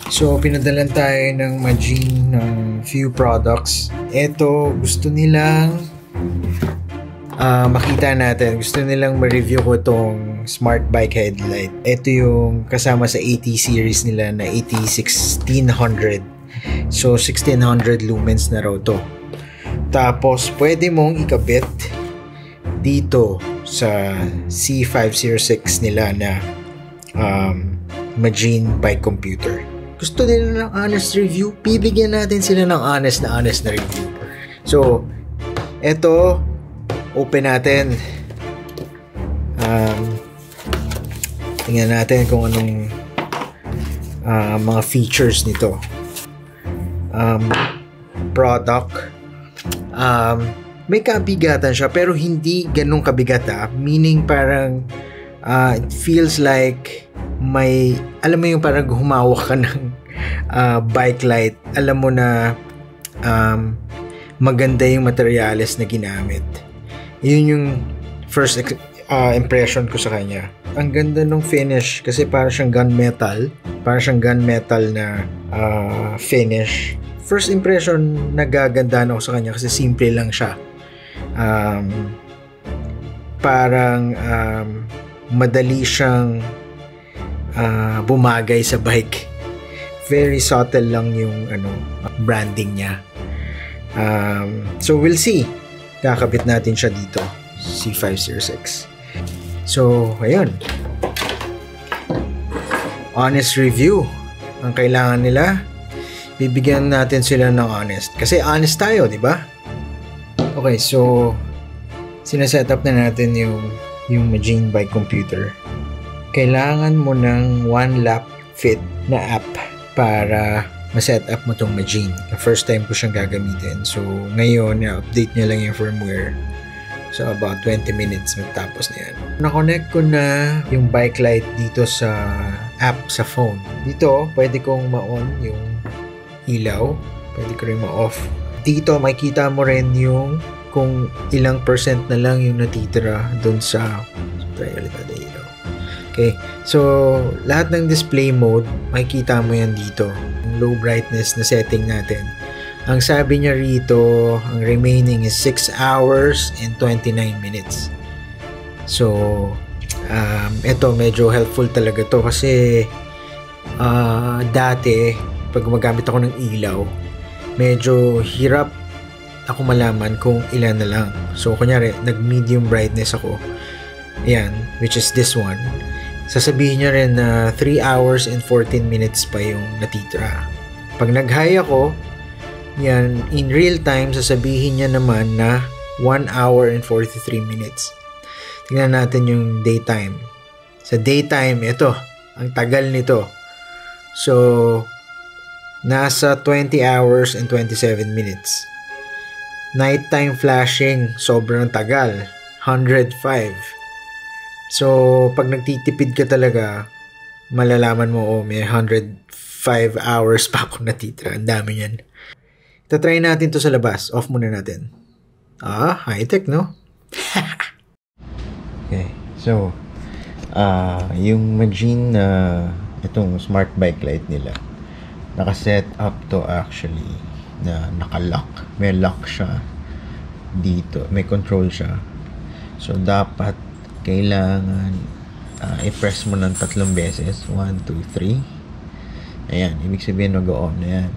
So, pinadalan tayo ng Magine ng few products. Ito, gusto nilang makita natin. Gusto nilang ma-review ko itong smart bike headlight. Ito yung kasama sa AT series nila na AT1600. So, 1600 lumens na raw to. Tapos, pwede mong ikabit dito sa C506 nila na Magine bike computer. Gusto nila ng honest review, bibigyan natin sila ng honest na review. So, eto, open natin. Tingnan natin kung anong mga features nito. Product. May kabigatan siya, pero hindi ganun kabigat Meaning parang it feels like may, alam mo yung parang humawak ka ng bike light, alam mo na maganda yung materials na ginamit. Yun yung first impression ko sa kanya. Ang ganda ng finish kasi parang siyang gunmetal na finish. First impression, nagagandaan ako sa kanya kasi simple lang siya. Parang madali siyang bumagay sa bike. Very subtle lang yung branding niya. So we'll see. Kakabit natin siya dito, C506. So ayun, honest review ang kailangan nila. Bibigyan natin sila ng honest kasi honest tayo, di ba? Okay, so sineset up na natin yung Magine bike computer. Kailangan mo ng one lap fit na app para ma-set up mo tong Magine. The first time ko siyang gagamitin. So, ngayon, na-update niya lang yung firmware. So, about 20 minutes matapos na yan. Na-connect ko na yung bike light dito sa app sa phone. Dito, pwede kong ma-on yung ilaw. Pwede ko rin ma-off. Dito, makikita mo rin yung kung ilang percent na lang yung natitira dun sa ilaw. Okay, so lahat ng display mode, makikita mo yan dito. Yung low brightness na setting natin. Ang sabi niya rito, ang remaining is 6 hours and 29 minutes. So, ito medyo helpful talaga to kasi dati, pag gumagamit ako ng ilaw, medyo hirap ako malaman kung ilan na lang. So, kunyari, nag-medium brightness ako. Ayan, which is this one. Sasabihin niya rin na 3 hours and 14 minutes pa yung natitira. Pag nag-high ako, yan, in real time, sasabihin niya naman na 1 hour and 43 minutes. Tingnan natin yung daytime. Sa daytime, ito, ang tagal nito. So, nasa 20 hours and 27 minutes. Nighttime flashing, sobrang tagal. 105. So, pag nagtitipid ka talaga, malalaman mo, may 105 hours pa ako natitira. Ang dami yan. Tatry natin to sa labas. Off muna natin. High-tech, no? Okay. So, yung Magine itong smart bike light nila, nakaset up to actually na naka-lock. May lock siya dito. May control siya. So, dapat kailangan i-press mo ng 3 beses. 1, 2, 3. Ayan. Ibig sabihin mag-on na yan.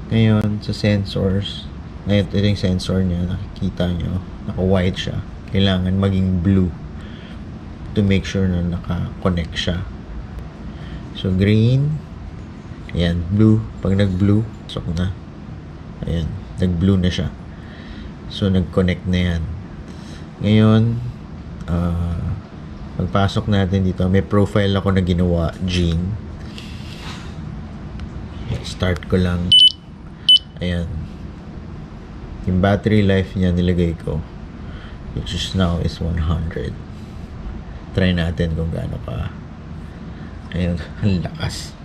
Ngayon, sa sensors, ito yung sensor niya. Nakikita nyo. Naka-white siya. Kailangan maging blue to make sure na naka-connect siya. So, green. Ayan. Blue. Pag nag-blue, pasok na. Ayan. Nag-blue na siya. So, nag-connect na yan. Ngayon, pagpasok natin dito, may profile ako na ginawa, Gene. Start ko lang. Ayan. Yung battery life niya nilagay ko, which is now is 100. Try natin kung gaano pa. Ayun, ang lakas.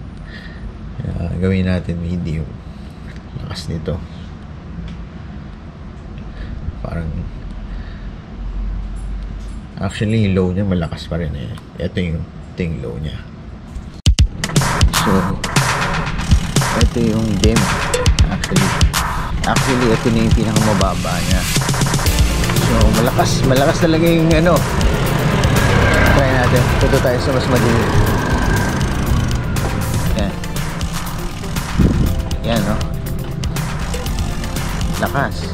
Gawin natin medium. Lakas nito. Parang actually, yung low niya malakas pa rin eh. Ito yung low niya. So, ito yung dim. Actually ito na yung pinakamababa niya. So malakas talaga yung ano. Try natin. Ito tayo sa mas madilim. Yan no. Lakas.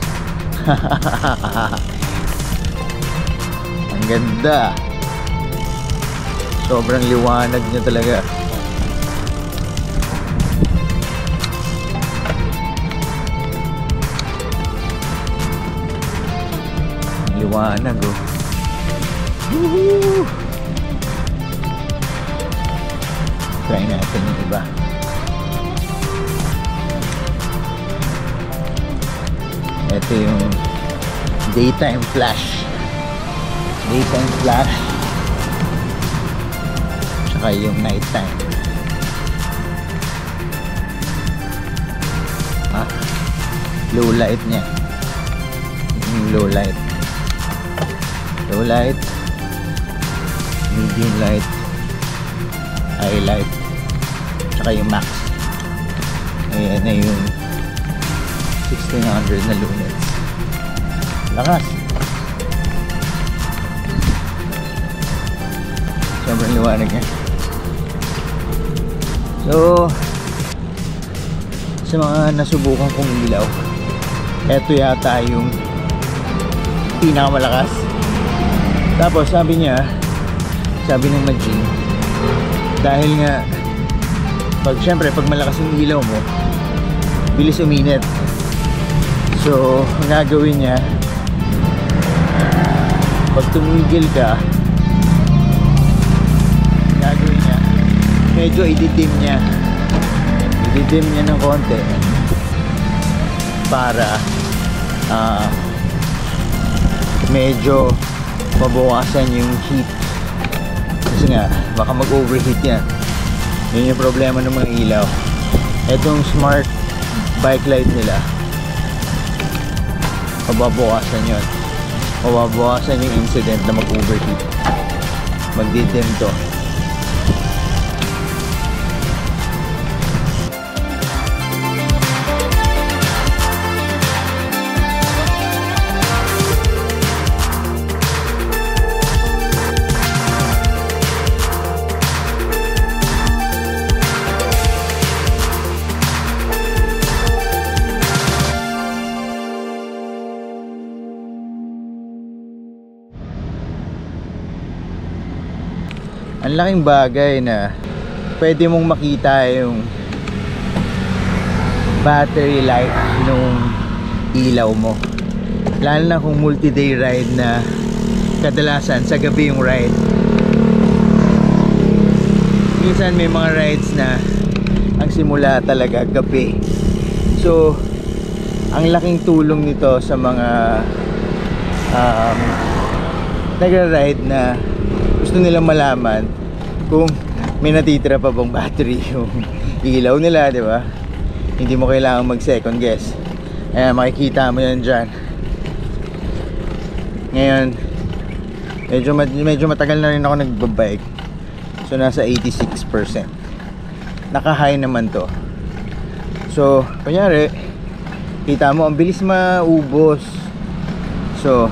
Ang ganda. Sobrang liwanag niya talaga. Liwanag oh. Woohoo! Try natin yung iba. Ito yung daytime flash. Daytime flash. Tsaka yung nighttime. Low light niya. Yung low light. Low light, medium light, high light, tsaka yung max. Ayan na yung 1600 na lumens. Lakas. Sobrang liwanag niya. So sa mga nasubukan kong ilaw, eto yata yung pinakamalakas. Tapos sabi ng Majin, dahil nga syempre pag malakas yung ilaw mo, bilis uminit. So ang gagawin niya, pag tumigil ka, gagawin niya, medyo i-dim niya ng konti para medyo mabawasan yung heat. Kasi nga baka mag-overheat yan. Yun yung problema ng mga ilaw. Etong smart bike light nila, mababawasan yun. Mababawasan yung incident na mag-overheat. Magdidim to. Ang laking bagay na pwede mong makita yung battery life nung ilaw mo, lalo na kung multi-day ride na kadalasan sa gabi yung ride. Minsan may mga rides na ang simula talaga gabi. So ang laking tulong nito sa mga nagra-ride na gusto nilang malaman kung may natitira pa bang battery yung ilaw nila, di ba? Hindi mo kailangan mag second guess. Ayan, makikita mo yan dyan. Ngayon medyo matagal na rin ako nagbabike, so nasa 86%. Naka high naman to. So kunyari kita mo ang bilis maubos, so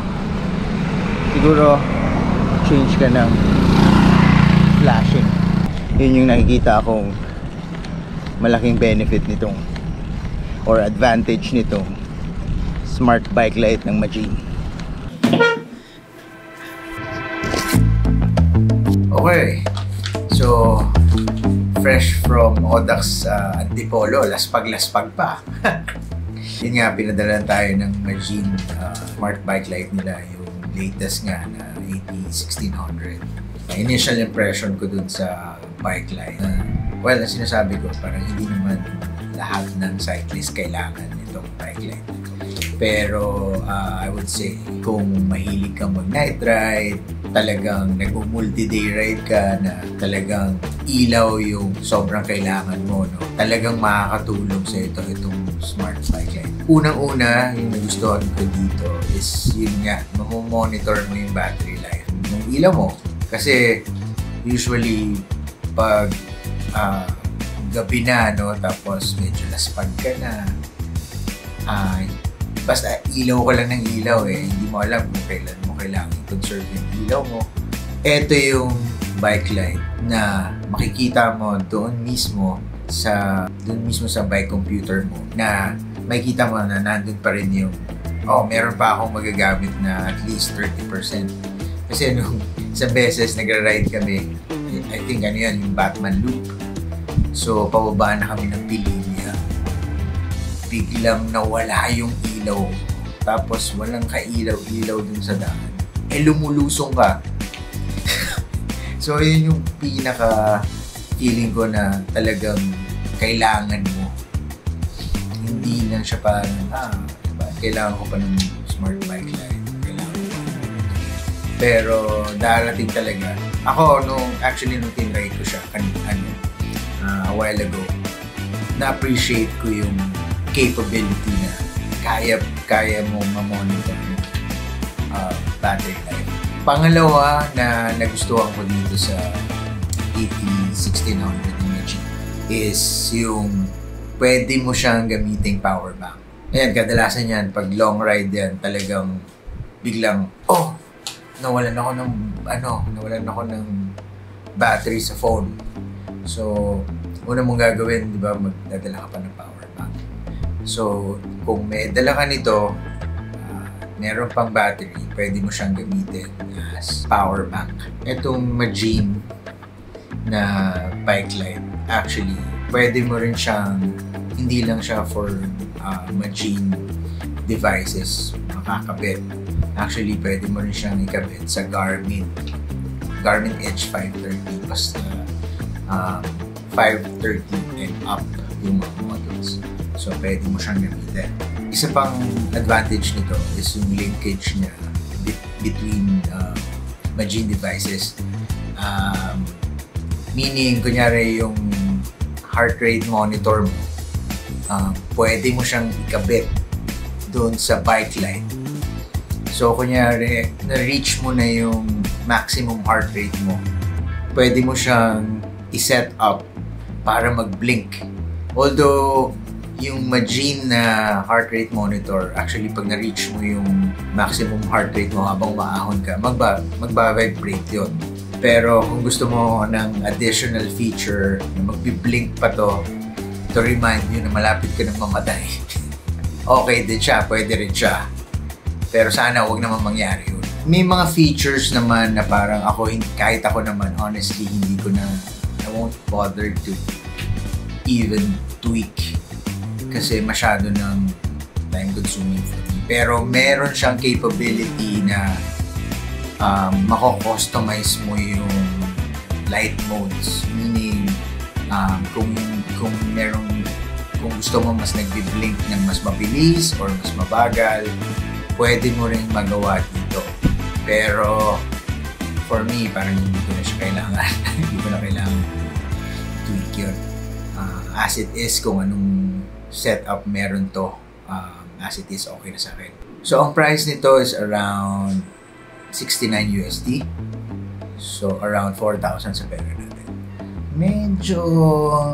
siguro change ka ng flashing. Yun yung nakikita akong malaking benefit nitong or advantage nitong smart bike light ng Majin. Okay, so fresh from Audax Antipolo, laspag pa. Yun nga, pinadalan tayo ng Majin smart bike light nila, yung latest nga na AT1600. Initial impression ko dun sa bike light, well, na sinasabi ko, parang hindi naman lahat ng cyclist kailangan itong bike light. Pero I would say, kung mahilig kang mag-night ride, talagang nag-multi-day ride ka na talagang ilaw yung sobrang kailangan mo, no? Talagang makakatulong sa itong smart bike light. Unang-una, yung nagustuhan ko dito is yun nga, mamomonitor mo yung battery life ng ilaw mo. Kasi usually, pag gabi na, no? Tapos medyo laspag ka na. Basta ilaw ka lang ng ilaw eh. Hindi mo alam kung kailan mo kailangan i-conserve yung ilaw mo. Ito yung bike light na makikita mo doon mismo sa bike computer mo, na makikita mo na nandun pa rin yung meron pa akong magagamit na at least 30%. Kasi nung isang beses nagra-ride kami, I think yung Batman Loop. So pababa na kami ng Pilinia. Biglang nawala yung ilaw. Tapos walang kailaw-ilaw dun sa daan. Lumulusong ka. So yun yung pinaka feeling ko na talagang kailangan mo. Hindi lang siya parang diba? Kailangan ko pa ng smart bike light. Kailangan ko. Pero darating talaga. Ako nung tinride ko siya a while ago, na-appreciate ko yung capability na kaya mo ma-monitor yung battery life. Pangalawa na nagustuhan ko dito sa AT1600 Imagine is yung pwede mo siyang gamiting power bank. Ayan, kadalasan yan, pag long ride yan, talagang biglang, nawalan ako ng battery sa phone. So, una mong gagawin, di ba, magdadala ka pa ng power bank. So, kung may dala ka nito, meron pang battery, pwede mo siyang gamitin as power bank. Itong Magene na bike light, actually, pwede mo rin siyang, hindi lang siya for Magene devices makakabit. Actually, pwede mo rin siyang ikabit sa Garmin Edge 530, basta 530 and up yung mga models. So, pwede mo siyang gamitin. Isa pang advantage nito is yung linkage niya between Magene devices. Meaning, kunyari yung heart rate monitor mo, pwede mo siyang ikabit doon sa bike light. So, kunyari, na-reach mo na yung maximum heart rate mo, pwede mo siyang i-set up para mag-blink. Although, yung Magene na heart rate monitor, actually, pag na-reach mo yung maximum heart rate mo habang maahon ka, magba-vibrate yun. Pero kung gusto mo ng additional feature na magbi-blink pa to remind you na malapit ka ng mamatay, okay din siya, pwede rin siya. Pero sana huwag naman mangyari yun. May mga features naman na parang kahit ako naman, honestly, I won't bother to even tweak kasi masyado ng time-consuming for me. Pero meron siyang capability na mako-customize mo yung light modes. Meaning, kung gusto mo mas nagbi-blink ng mas mabilis or mas mabagal, pwede mo rin magawa dito. Pero for me, parang hindi ko na siya kailangan. Hindi ko na kailangan tweak yun. As it is, kung anong setup meron to, as it is, okay na sa akin. So, ang price nito is around $69 USD. So, around 4,000 sa pera natin. Medyo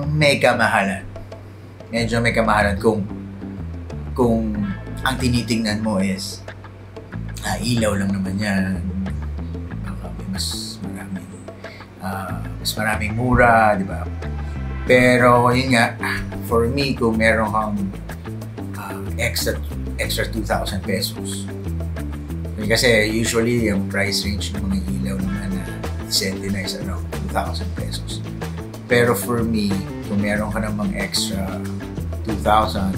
may kamahalan. Kung ang tinitingnan mo is ilaw lang naman yan. Mas maraming mura, di ba? Pero yun nga, for me, kung meron kang extra 2,000 pesos. Kasi usually yung price range ng mga ilaw naman na decente na is around 2,000 pesos. Pero for me, kung meron ka namang extra 2,000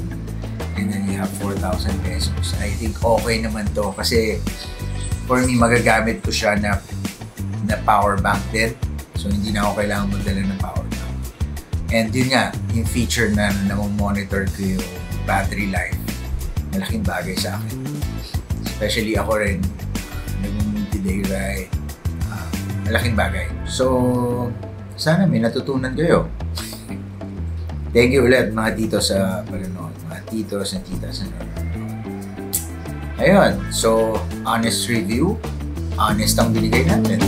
and then you have 4,000 pesos, I think okay naman to. Kasi for me, magagamit ko siya na power bank din. So hindi na ako kailangan magdala ng power bank. And yun nga, yung feature na monitor ko yung battery life, malaking bagay sa akin. Especially ako rin, nag-multi-day ride, malaking bagay. So, sana may natutunan kayo. Thank you ulit mga tito sa panonood, mga titos and titas na nanonood. Ayun, so honest review, honest ang binigay natin.